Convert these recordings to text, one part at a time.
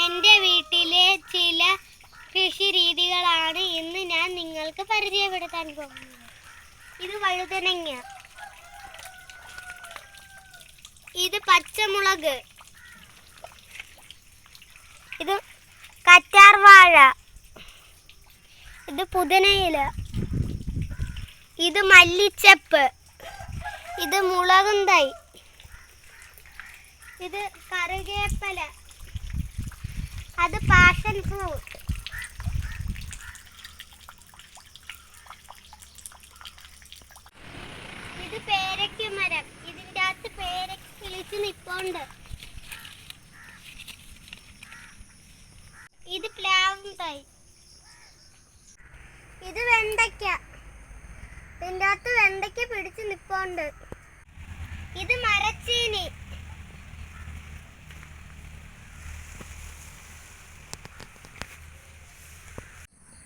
എൻ്റെ വീട്ടിലെ ചില കൃഷി രീതികളാണ് ഇന്ന് ഞാൻ നിങ്ങൾക്ക് പരിചയപ്പെടുത്താൻ പോകുന്നത്. ഇത് വഴുതനങ്ങ, ഇത് പച്ചമുളക്, ഇത് കറ്റാർവാഴ, ഇത് പുതിനയില, ഇത് മല്ലിച്ചപ്പ്, ഇത് മുളകും തൈ, ഇത് കറിവേപ്പില, അത് പാഷൻ ഫ്രൂട്ട്, ഇത് പേരയ്ക്ക മരം, ഇതിൻ്റെ അകത്ത് പേരയ്ക്ക കിളിച്ച് നിൽപ്പുണ്ട്. ഇത് പ്ലാവും തൈ, ഇത് വെണ്ടയ്ക്ക, ഇതിൻ്റെ അകത്ത് വെണ്ടയ്ക്ക പിടിച്ച് നിൽപ്പുണ്ട്. ഇത് മരച്ചീനി,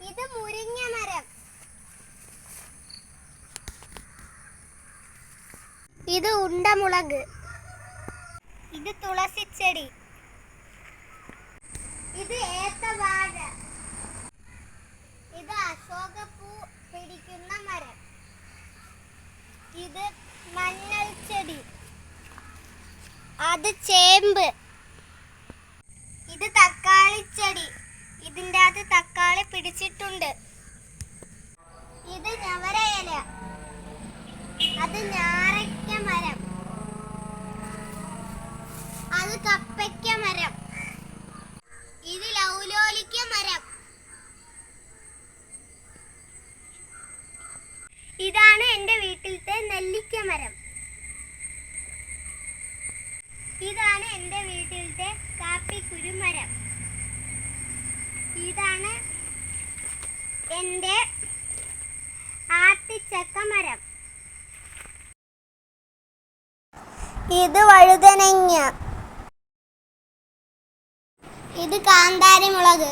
ഇത് മുരിങ്ങ മരം, ഇത് ഉണ്ടമുളക്, ഇത് തുളസിച്ചെടി, ഇത് ഏത്തവാഴ, ഇത് അശോകപ്പൂ പിടിക്കുന്ന മരം, ഇത് മഞ്ഞൾ ചെടി, അത് ചേമ്പ്, ഇത് തക്കാളിച്ചെടി, ഇതിൻ്റെ അകത്ത് തക്കാളി പിടിച്ചിട്ടുണ്ട്. ഇത് ഞവരയില, അത് ഞാറയ്ക്ക മരം, അത് കപ്പയ്ക്ക മരം, ഇത് ലൗലോലിക്ക മരം. ഇതാണ് എൻ്റെ വീട്ടിലത്തെ നെല്ലിക്ക മരം. ഇതാണ് എൻ്റെ വീട്ടിലത്തെ കാപ്പിക്കുരുമരം. ഇതാണ് എൻ്റെ ആത്തിച്ചക്ക മരം. ഇത് വഴുതനങ്ങ, ഇത് കാന്താരി മുളക്,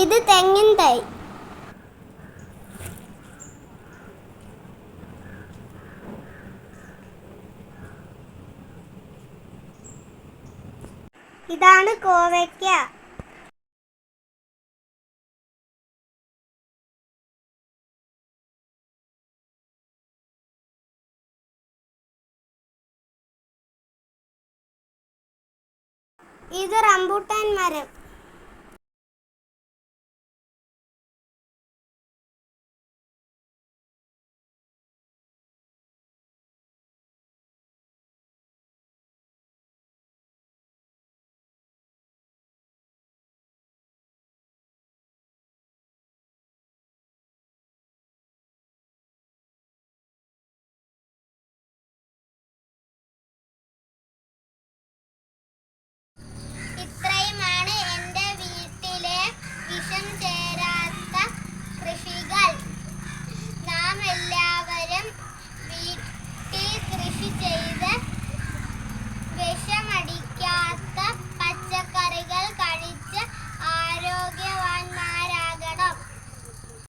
ഇത് തെങ്ങിൻ തൈ, ഇതാണ് കോവയ്ക്ക. ഇത് റംബൂട്ടാൻ മരം.